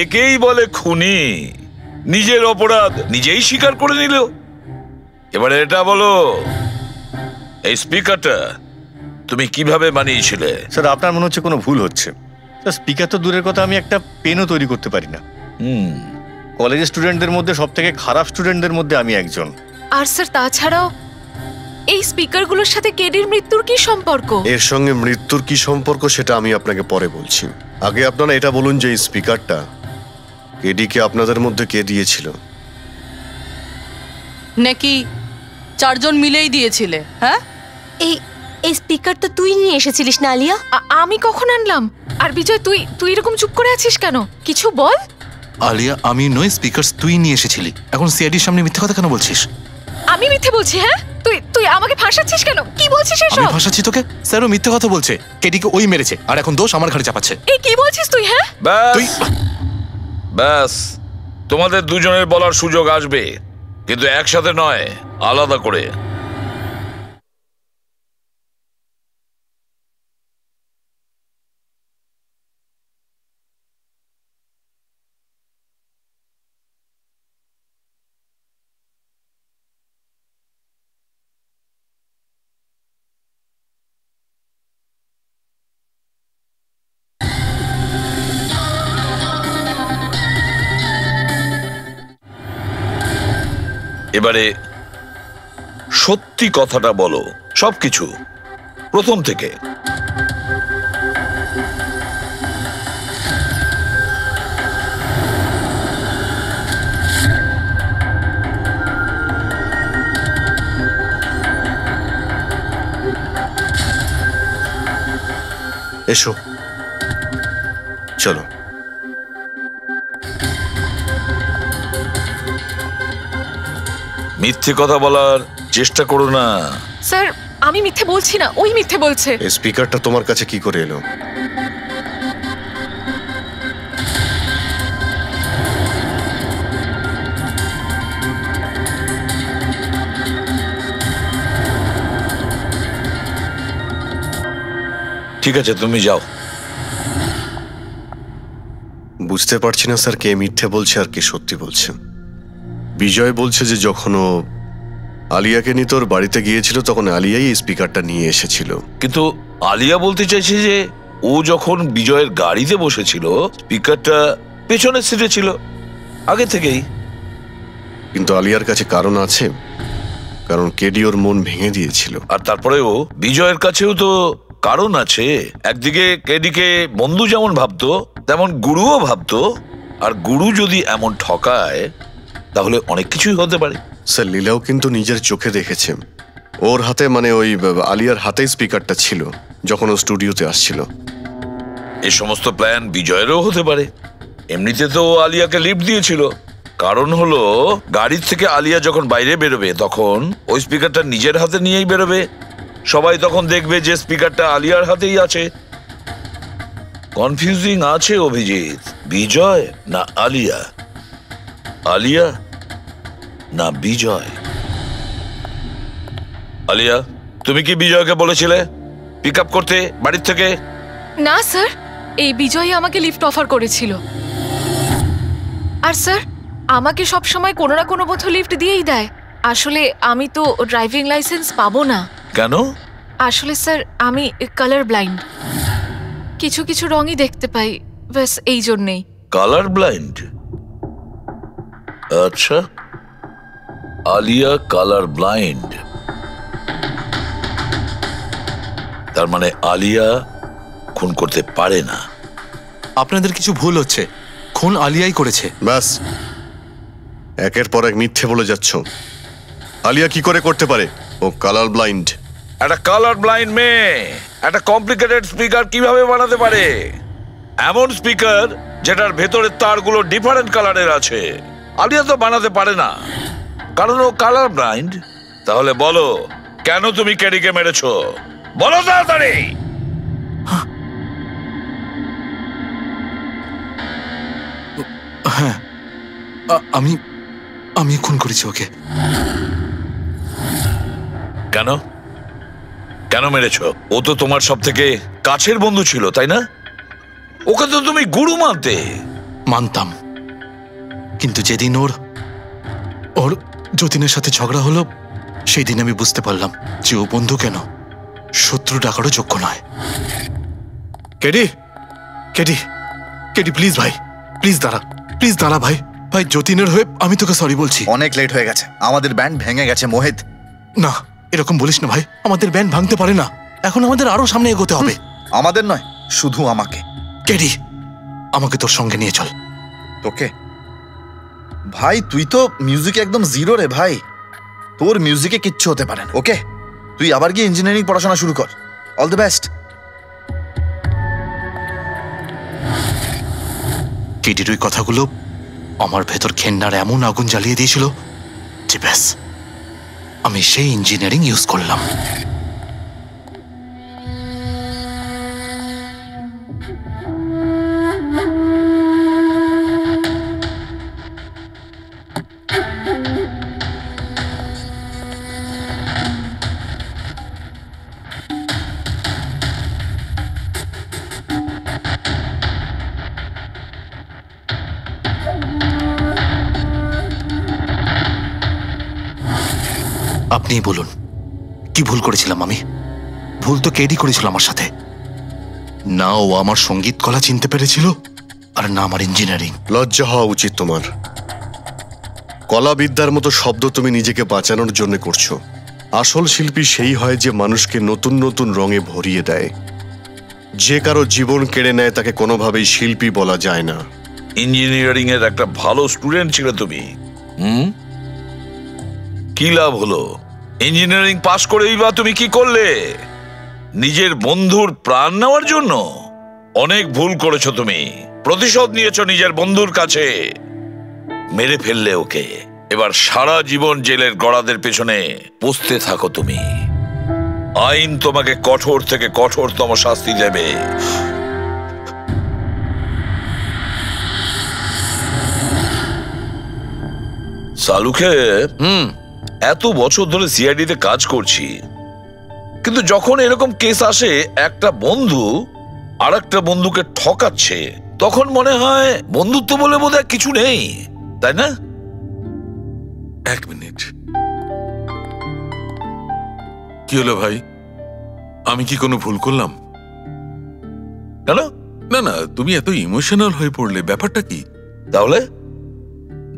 একেই বলে খুনি। নিজের অপরাধ নিজেই স্বীকার করে নিল। এবারে এটা বলো, এই স্পিকারটা তুমি কিভাবে বানিয়েছিলে? স্যার আপনার মনে হচ্ছে কোনো ভুল হচ্ছে। স্যার স্পিকার তো দূরের কথা, আমি একটা পেনও তৈরি করতে পারি না। কলেজের স্টুডেন্টদের মধ্যে সব থেকে খারাপ স্টুডেন্টদের মধ্যে আমি একজন। আর স্যার তাছাড়াও এই স্পিকারগুলোর সাথে কেডির মৃত্যুর কি সম্পর্ক? এর সঙ্গে মৃত্যুর কি সম্পর্ক সেটা আমি আপনাকে পরে বলছি। আগে আপনারা এটা বলুন যে এই স্পিকারটা কেডিকে আপনাদের মধ্যে কে দিয়েছিল? নাকি চারজন মিলেই দিয়েছিলে? হ্যাঁ, এই স্পিকার তো তুই নিয়ে এসেছিলিস না আলিয়া? আমি কখন আনলাম? আর বিজয়, তুই এরকম চুপ করে আছিস কেন? কিছু বল। আলিয়া, আমি নই, স্পিকার তুই নিয়ে এসেছিলি। এখন সিআইডির সামনে মিথ্যা কথা কেন বলছিস? আমি মিথ্যে বলছি? হ্যাঁ, তুই আমাকে ফাঁসাচ্ছিস কেন? কি বলছিস এসব? আমি ফাঁসাচ্ছি তোকে? স্যারও মিথ্যা কথা বলছে, কেডিকে ওই মেরেছে আর এখন দোষ আমার ঘাড়ে চাপাচ্ছে। এই কি বলছিস তুই? হ্যাঁ, ব্যাস, তোমাদের দুজনের বলার সুযোগ আসবে, কিন্তু একসাথে নয়, আলাদা করে। এবারে সত্যি কথাটা বলো, সবকিছু প্রথম থেকে। এসো, চলো। মিথ্যে কথা বলার চেষ্টা করো না। স্যার আমি মিথ্যে বলছি না, ওই মিথ্যে বলছে। এই স্পিকারটা তোমার কাছে কি করে এলো? ঠিক আছে, তুমি যাও। বুঝতে পারছি না স্যার, কে মিথ্যে বলছে আর কে সত্যি বলছে। বিজয় বলছে যে যখন ও আলিয়াকে নিয়ে তোর বাড়িতে গিয়েছিল তখন আলিয়াই এই স্পিকারটা নিয়ে এসেছিল। কিন্তু আলিয়া বলতে চাইছে যে ও যখন বিজয়ের গাড়িতে বসেছিল স্পিকারটা পেছনের সিটে ছিল আগে থেকেই। কিন্তু আলিয়ার কাছে কারণ আছে, কারণ কেডি ওর মন ভেঙে দিয়েছিল। আর তারপরেও বিজয়ের কাছেও তো কারণ আছে। একদিকে কেডিকে বন্ধু যেমন ভাবতো তেমন গুরুও ভাবতো, আর গুরু যদি এমন ঠকায় তাহলে অনেক কিছুই হতে পারে। স্যার লীলাও কিন্তু নিজের চোখে দেখেছে, ওর হাতে মানে ওই আলিয়ার হাতেই স্পিকারটা ছিল যখন ও স্টুডিওতে আসছিল। এই সমস্ত প্ল্যান বিজয়েরও হতে পারে। এমনিতে তো আলিয়াকে লিফট দিয়েছিল, কারণ হলো গাড়ির থেকে আলিয়া যখন বাইরে বেরোবে তখন ওই স্পিকারটা নিজের হাতে নিয়েই বেরোবে, সবাই তখন দেখবে যে স্পিকারটা আলিয়ার হাতেই আছে। কনফিউজিং আছে অভিজিৎ, বিজয় না আলিয়া, আলিয়া না বিজয়। আলিয়া, তুমি কি বিজয়কে বলেছিলে পিক আপ করতে বাড়ির থেকে? না স্যার, এই বিজয়ই আমাকে লিফট অফার করেছিল। আর স্যার, আমাকে সব সময় কোনো না কোনো মতো লিফট দিয়েই দেয়। আসলে আমি তো ড্রাইভিং লাইসেন্স পাবো না। কেন? আসলে স্যার আমি কালার ব্লাইন্ড, কিছু কিছু রঙই দেখতে পাই, ব্যাস এই জন্যেই। Colour blind? আচ্ছা, আলিয়া কালার ব্লাইন্ড, তার মানে আলিয়া খুন করতে পারে না। আপনাদের কিছু ভুল হচ্ছে, খুন আলিয়াই করেছে। ব্যাস, একের পর এক মিথ্যে বলে যাচ্ছ। আলিয়া কি করে করতে পারে? ও কালার ব্লাইন্ড। একটা কালার ব্লাইন্ড মেয়ে একটা কমপ্লিকেটেড স্পিকার কিভাবে বানাতে পারে? এমন স্পিকার যেটার ভেতরের তারগুলো ডিফারেন্ট কালারের আছে। আলিয়া তো বানাতে পারে না, কারণ ও কালার ব্লাইন্ড। তাহলে বলো, কেন তুমি কেডিকে মেরেছো? বলো তাড়াতাড়ি। হ্যাঁ, আমি আমি খুন করেছি ওকে। কেন কেন মেরেছো? ও তো তোমার সব থেকে কাছের বন্ধু ছিল, তাই না? ওকে তো তুমি গুরু মানতে। মানতাম, কিন্তু যেদিন ওর যতীনের সাথে ঝগড়া হলো সেই দিন আমি বুঝতে পারলাম যে ও বন্ধু কেন শত্রু ডাকারও যোগ্য নয়। কেডি কেডি কেডি, প্লিজ ভাই, প্লিজ দাঁড়া ভাই। ভাই যতীনের হয়ে আমি তোকে সরি বলছি। অনেক লেট হয়ে গেছে, আমাদের ব্যান্ড ভেঙে গেছে মোহিত। না, এরকম বলিস না ভাই, আমাদের ব্যান্ড ভাঙতে পারে না। এখন আমাদের আরো সামনে এগোতে হবে। আমাদের নয়, শুধু আমাকে। কেডি, আমাকে তোর সঙ্গে নিয়ে চল। তোকে? ভাই তুই তো মিউজিকে একদম জিরো রে ভাই, তোর মিউজিকে কিচ্ছু হতে পারে না। ওকে, তুই আবার গিয়ে ইঞ্জিনিয়ারিং পড়াশোনা শুরু কর। All the best. কেডির ওই কথাগুলো আমার ভেতর ঘেন্নার এমন আগুন জ্বালিয়ে দিয়েছিল যে ব্যাস, আমি সেই ইঞ্জিনিয়ারিং ইউজ করলাম। আপনিই বলুন, কি ভুল করেছিলাম আমি? ভুল তো কেডি করেছিল আমার সাথে। না ও আমার সঙ্গীত কলা চিনতে পেরেছিল, আর না আমার ইঞ্জিনিয়ারিং। লজ্জা হওয়া উচিত তোমার। কলাবিদ্যার মতো শব্দ তুমি নিজেকে বাঁচানোর জন্য করছো। আসল শিল্পী সেই হয় যে মানুষকে নতুন নতুন রঙে ভরিয়ে দেয়। যে কারো জীবন কেড়ে নেয় তাকে কোনোভাবেই শিল্পী বলা যায় না। ইঞ্জিনিয়ারিং এর একটা ভালো স্টুডেন্ট ছিল তুমি, কি লাভ হলো? ইঞ্জিনিয়ারিং পাশ করেই বা তুমি কি করলে? নিজের বন্ধুর প্রাণ নেওয়ার জন্য? অনেক ভুল করেছো তুমি, প্রতিশোধ নিয়েছো নিজের বন্ধুর কাছে। মেরে ফেললে ওকে, এবার সারা জীবন জেলের গড়াদের পেছনে পৌঁছতে থাকো তুমি। আইন তোমাকে কঠোর থেকে কঠোরতম শাস্তি দেবে। সালুকে এত বছর ধরে সিআইডি তে কাজ করছি, কিন্তু যখন এরকম কেস আসে একটা বন্ধু আর একটা বন্ধুকে ঠকাচ্ছে, তখন মনে হয় বন্ধুত্ব বলে বোধহয় কিছু নেই, তাই না? এক মিনিট, কি হলো ভাই? আমি কি কোনো ভুল করলাম? কেন? না না, তুমি এত ইমোশনাল হয়ে পড়লে, ব্যাপারটা কি? তাহলে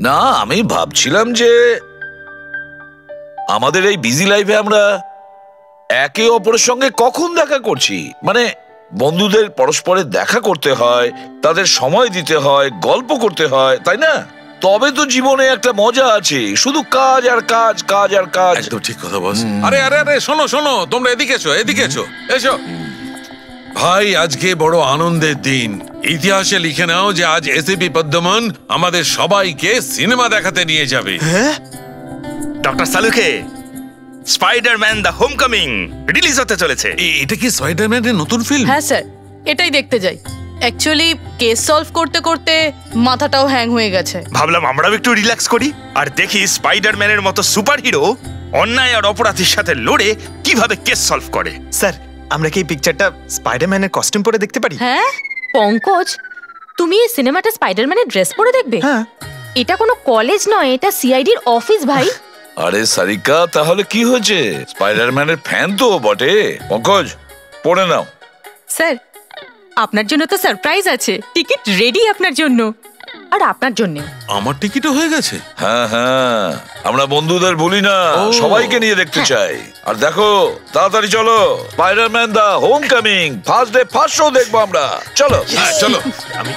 না, আমি ভাবছিলাম যে আমাদের এই বিজি লাইফে আমরা একে অপরের সঙ্গে কখন দেখা করছি? মানে বন্ধুদের পরস্পরের দেখা করতে হয়, তাদের সময় দিতে হয়, গল্প করতে হয়, তাই না? তবে তো জীবনে একটা মজা আছে। শুধু কাজ আর কাজ, কাজ আর কাজ। একদম ঠিক কথা বস। আরে আরে আরে শোনো শোনো, তোমরা এদিকে এসো, এদিকে এসো, এসো। ভাই আজকে বড় আনন্দের দিন। ইতিহাসে লিখে নাও যে আজ এসিপি পদ্মমন আমাদের সবাইকে সিনেমা দেখাতে নিয়ে যাবে। ডক্টর সালুকে স্পাইডারম্যান দ্য হোমকামিং রিলিজ হতে চলেছে। এটা কি স্পাইডারম্যানের নতুন ফিল্ম? হ্যাঁ স্যার, এটাই দেখতে যাই। অ্যাকচুয়ালি কেস সলভ করতে করতে মাথাটাও হ্যাং হয়ে গেছে। ভাবলাম আমরাও একটু রিল্যাক্স করি আর দেখি স্পাইডারম্যানের মতো সুপারহিরো অন্যায় আর অপরাধীর সাথে লড়ে কিভাবে কেস সলভ করে। স্যার, আমরা কি এই পিকচারটা স্পাইডারম্যানের কস্টিউম পরে দেখতে পারি? হ্যাঁ পঙ্কজ, তুমি এই সিনেমাটা স্পাইডারম্যানের ড্রেস পরে দেখবে? হ্যাঁ। এটা কোনো কলেজ নয়, এটা সিআইডির অফিস ভাই। আরে সারিকা, তাহলে কি হয়েছে? স্পাইডারম্যানের ফ্যান তো বটে। পঙ্কজ, পড়ে নাও। স্যার, আপনার জন্য তো সারপ্রাইজ আছে। টিকিট রেডি আপনার জন্য আর আপনার জন্য। আমার টিকিটও হয়ে গেছে? হ্যাঁ হ্যাঁ, আমরা বন্ধুদের ভুলি না, সবাইকে নিয়ে দেখতে চাই। আর দেখো, তাড়াতাড়ি চলো, Spiderman the homecoming first day first show দেখবো আমরা। চলো। হ্যাঁ চলো। আমি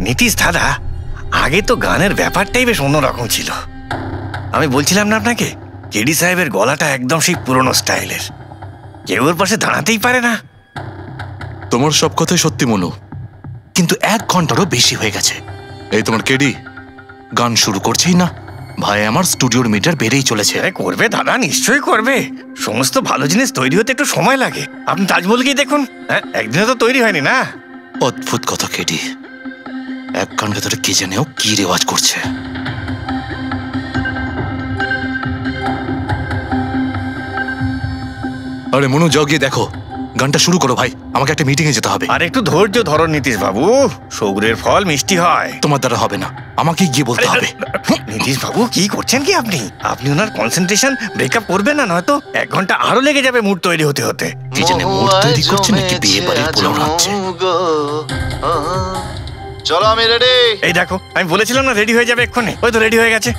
নীতিশ দাদা, আগে তো গানের ব্যাপারটাই বেশ অন্যরকম ছিল। আমি বলছিলাম না আপনাকে, কেডি সাহেবের গলাটা একদম সেই পুরনো স্টাইলের। কেউ ওর পাশে দাঁড়াতেই পারে না। তোমার সব কথাই সত্যি মনু, কিন্তু 1 ঘন্টারও বেশি হয়ে গেছে। এই তোমার কেডি গান শুরু করছেই না। ভাই আমার স্টুডিওর মিটার বেড়েই চলেছে। করবে দাদা, নিশ্চয়ই করবে। সমস্ত ভালো জিনিস তৈরি হতে একটু সময় লাগে। আপনি তাজমহলকেই দেখুন, হ্যাঁ, একদিনে তো তৈরি হয়নি না। অদ্ভুত কথা কেডি, 1 গান ভেতরে কে জানেও কি রেওয়াজ করছে। আরে মনু, যাও গিয়ে দেখো, গানটা শুরু করো ভাই, আমাকে একটা মিটিং এ যেতে হবে। আর একটু ধৈর্য ধরো নীতিশ বাবু, সৌরের ফল মিষ্টি হয়। তোমার দ্বারা হবে না, আমাকে গিয়ে বলতে হবে। নীতিশ বাবু, কি করছেন কি আপনি? আপনি ওনার কনসেন্ট্রেশন ব্রেকআপ করবেন না, নয়তো 1 ঘন্টা আরো লেগে যাবে মুড তৈরি হতে হতে। কি জানে মুড তৈরি করছে নাকি বিয়ে বাড়ির পোলাও রাখছে। চলো, আমি রেডি। এই দেখো, আমি বলেছিলাম না রেডি হয়ে যাবে এক্ষুনি। ওই তো রেডি হয়ে গেছে।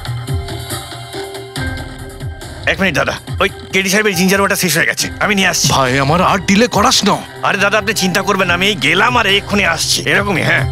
1 মিনিট দাদা, ওই কেডি সাহেবের জিঞ্জার ওয়াটার শেষ হয়ে গেছে, আমি নিয়ে আসছি। ভাই আমার আর ডিলে করাস না। আরে দাদা, আপনি চিন্তা করবেন না, আমি গেলাম আর এক্ষুনি আসছি। এরকমই, হ্যাঁ।